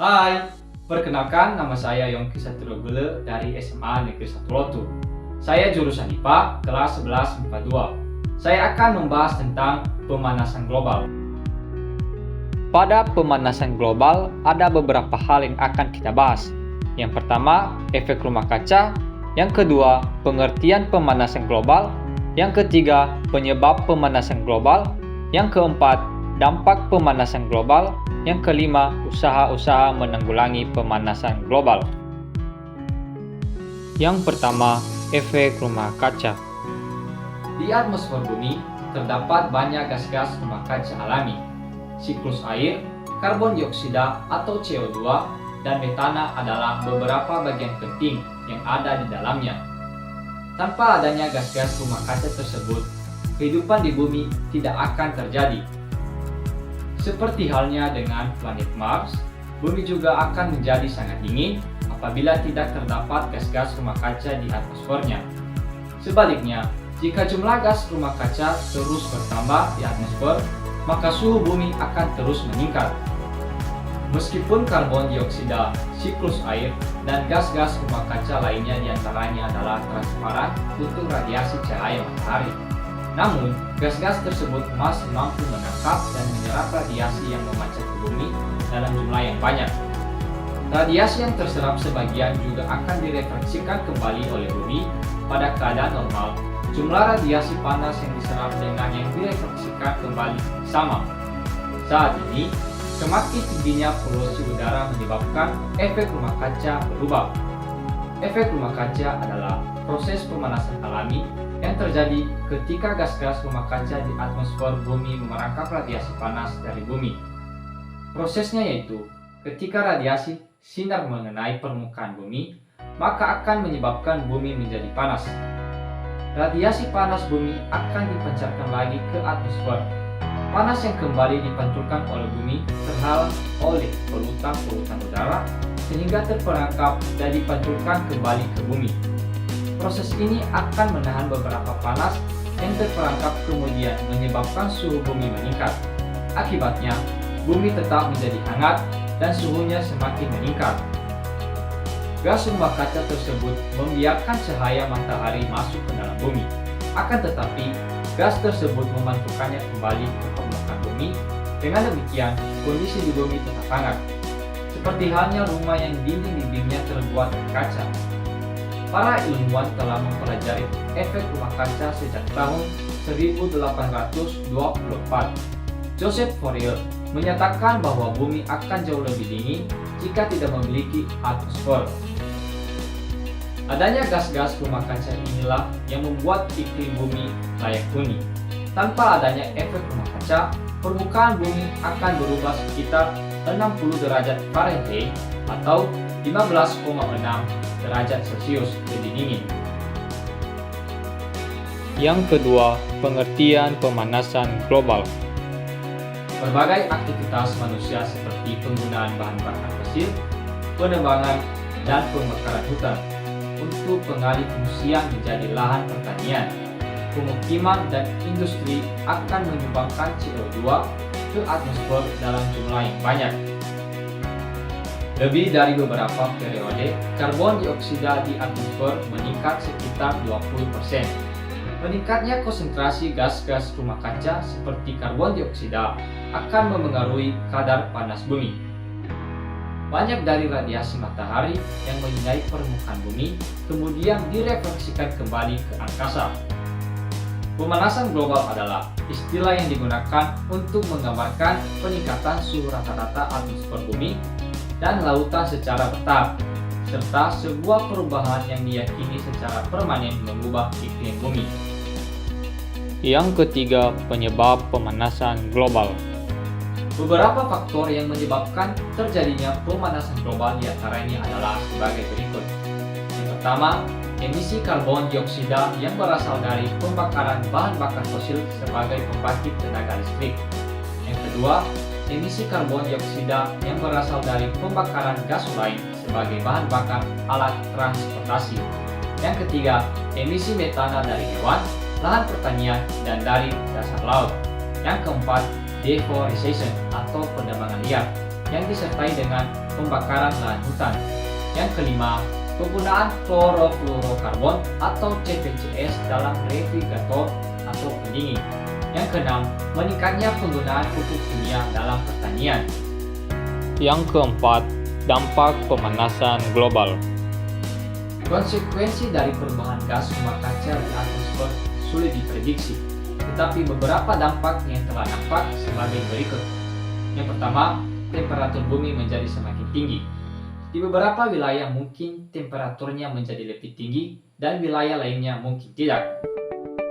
Hai, perkenalkan nama saya Yongki Saturogule dari SMA Negeri 1 Lotu. Saya jurusan IPA kelas 11 MIPA 2. Saya akan membahas tentang pemanasan global. Pada pemanasan global, ada beberapa hal yang akan kita bahas. Yang pertama, efek rumah kaca. Yang kedua, pengertian pemanasan global. Yang ketiga, penyebab pemanasan global. Yang keempat, dampak pemanasan global. Yang kelima, usaha-usaha menanggulangi pemanasan global. Yang pertama, efek rumah kaca. Di atmosfer bumi terdapat banyak gas-gas rumah kaca alami. Siklus air, karbon dioksida atau CO2, dan metana adalah beberapa bagian penting yang ada di dalamnya. Tanpa adanya gas-gas rumah kaca tersebut, kehidupan di bumi tidak akan terjadi. Seperti halnya dengan planet Mars, bumi juga akan menjadi sangat dingin apabila tidak terdapat gas-gas rumah kaca di atmosfernya. Sebaliknya, jika jumlah gas rumah kaca terus bertambah di atmosfer, maka suhu bumi akan terus meningkat. Meskipun karbon dioksida, siklus air, dan gas-gas rumah kaca lainnya diantaranya adalah transparan untuk radiasi cahaya matahari. Namun, gas-gas tersebut masih mampu menangkap dan menyerap radiasi yang memancar ke bumi dalam jumlah yang banyak. Radiasi yang terserap sebagian juga akan direfleksikan kembali oleh bumi. Pada keadaan normal, jumlah radiasi panas yang diserap dengan yang direfleksikan kembali sama. Saat ini, semakin tingginya polusi udara menyebabkan efek rumah kaca berubah. Efek rumah kaca adalah proses pemanasan alami yang terjadi ketika gas-gas rumah kaca di atmosfer bumi merangkap radiasi panas dari bumi. Prosesnya yaitu, ketika radiasi sinar mengenai permukaan bumi, maka akan menyebabkan bumi menjadi panas. Radiasi panas bumi akan dipancarkan lagi ke atmosfer. Panas yang kembali dipantulkan oleh bumi terhalang oleh polutan-polutan udara sehingga terperangkap dan dipantulkan kembali ke bumi. Proses ini akan menahan beberapa panas yang terperangkap kemudian menyebabkan suhu bumi meningkat. Akibatnya, bumi tetap menjadi hangat dan suhunya semakin meningkat. Gas rumah kaca tersebut membiarkan cahaya matahari masuk ke dalam bumi. Akan tetapi, gas tersebut memantulkannya kembali ke permukaan bumi. Dengan demikian, kondisi di bumi tetap hangat. Seperti halnya rumah yang dinding-dindingnya terbuat dari kaca. Para ilmuwan telah mempelajari efek rumah kaca sejak tahun 1824. Joseph Fourier menyatakan bahwa bumi akan jauh lebih dingin jika tidak memiliki atmosfer. Adanya gas-gas rumah kaca inilah yang membuat iklim bumi layak huni. Tanpa adanya efek rumah kaca, permukaan bumi akan berubah sekitar 60 derajat Fahrenheit atau 15,6 derajat Celcius lebih dingin. Yang kedua, pengertian pemanasan global. Berbagai aktivitas manusia seperti penggunaan bahan bakar fosil, penebangan, dan pembakaran hutan untuk pengalih fungsian menjadi lahan pertanian, pemukiman, dan industri akan menyumbangkan CO2 ke atmosfer dalam jumlah yang banyak. Lebih dari beberapa periode, karbon dioksida di atmosfer meningkat sekitar 20%. Meningkatnya konsentrasi gas-gas rumah kaca seperti karbon dioksida akan memengaruhi kadar panas bumi. Banyak dari radiasi matahari yang menyinari permukaan bumi kemudian direfleksikan kembali ke angkasa. Pemanasan global adalah istilah yang digunakan untuk menggambarkan peningkatan suhu rata-rata atmosfer bumi dan lautan secara bertahap, serta sebuah perubahan yang diyakini secara permanen mengubah iklim bumi. Yang ketiga, penyebab pemanasan global. Beberapa faktor yang menyebabkan terjadinya pemanasan global diantaranya adalah sebagai berikut. Yang pertama, emisi karbon dioksida yang berasal dari pembakaran bahan bakar fosil sebagai pembangkit tenaga listrik. Yang kedua, emisi karbon dioksida yang berasal dari pembakaran gas lain sebagai bahan bakar alat transportasi. Yang ketiga, emisi metana dari hewan, lahan pertanian, dan dari dasar laut. Yang keempat, deforestation atau penebangan liar yang disertai dengan pembakaran lahan hutan. Yang kelima, penggunaan klorofluorokarbon atau CPCS dalam refrigerator atau pendingin. Yang keenam, meningkatnya penggunaan pupuk kimia dalam pertanian. Yang keempat, dampak pemanasan global. Konsekuensi dari perubahan gas rumah kaca di atmosfer sulit diprediksi, tetapi beberapa dampak yang telah nampak sebagai berikut. Yang pertama, temperatur bumi menjadi semakin tinggi. Di beberapa wilayah mungkin temperaturnya menjadi lebih tinggi dan wilayah lainnya mungkin tidak.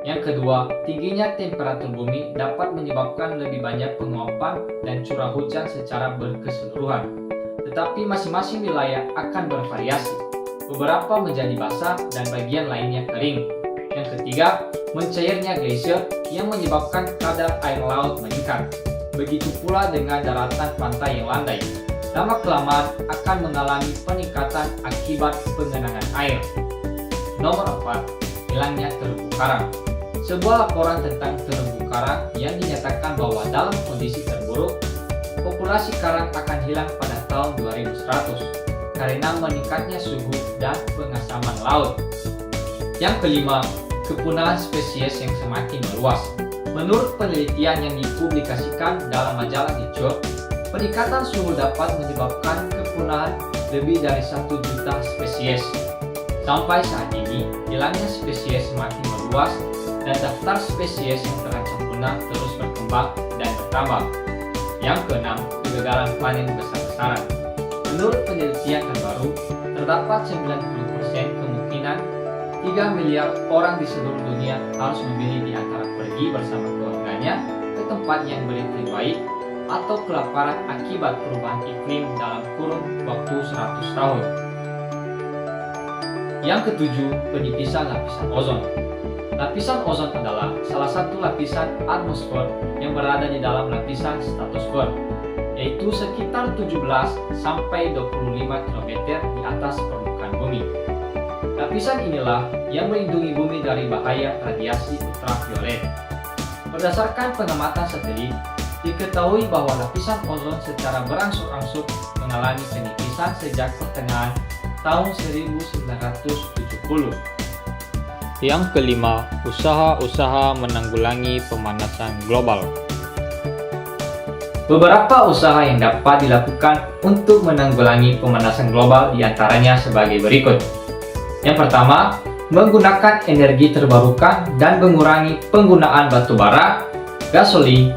Yang kedua, tingginya temperatur bumi dapat menyebabkan lebih banyak penguapan dan curah hujan secara berkeseluruhan. Tetapi masing-masing wilayah akan bervariasi. Beberapa menjadi basah dan bagian lainnya kering. Yang ketiga, mencairnya glasier yang menyebabkan kadar air laut meningkat. Begitu pula dengan daratan pantai yang landai. Lama-kelamaan akan mengalami peningkatan akibat pengenangan air. Nomor 4, hilangnya terumbu karang. Sebuah laporan tentang terumbu karang yang dinyatakan bahwa dalam kondisi terburuk, populasi karang akan hilang pada tahun 2100 karena meningkatnya suhu dan pengasaman laut. Yang kelima, kepunahan spesies yang semakin meluas. Menurut penelitian yang dipublikasikan dalam majalah Nature, peningkatan suhu dapat menyebabkan kepunahan lebih dari 1 juta spesies. Sampai saat ini, hilangnya spesies semakin meluas dan daftar spesies yang terancam punah terus berkembang dan bertambah. Yang keenam, kegagalan panen besar-besaran. Menurut penelitian terbaru, terdapat 90% kemungkinan 3 miliar orang di seluruh dunia harus memilih di antara pergi bersama keluarganya ke tempat yang beriklim baik atau kelaparan akibat perubahan iklim dalam kurun waktu 100 tahun. Yang ketujuh, penipisan lapisan ozon. Lapisan ozon adalah salah satu lapisan atmosfer yang berada di dalam lapisan stratosfer, yaitu sekitar 17 sampai 25 km di atas permukaan bumi. Lapisan inilah yang melindungi bumi dari bahaya radiasi ultraviolet. Berdasarkan pengamatan satelit, diketahui bahwa lapisan ozon secara berangsur-angsur mengalami penipisan sejak pertengahan tahun 1970. Yang kelima, usaha-usaha menanggulangi pemanasan global. Beberapa usaha yang dapat dilakukan untuk menanggulangi pemanasan global diantaranya sebagai berikut. Yang pertama, menggunakan energi terbarukan dan mengurangi penggunaan batu bara, gasolin,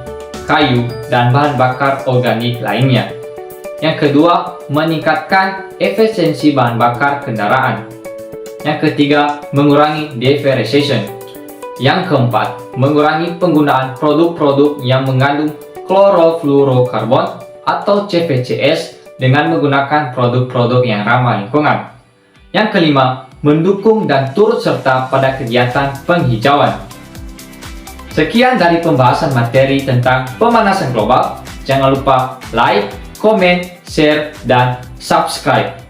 kayu, dan bahan bakar organik lainnya. Yang kedua, meningkatkan efisiensi bahan bakar kendaraan. Yang ketiga, mengurangi deforestation. Yang keempat, mengurangi penggunaan produk-produk yang mengandung klorofluorokarbon atau CPCS dengan menggunakan produk-produk yang ramah lingkungan. Yang kelima, mendukung dan turut serta pada kegiatan penghijauan. Sekian dari pembahasan materi tentang pemanasan global. Jangan lupa like, komen, share, dan subscribe.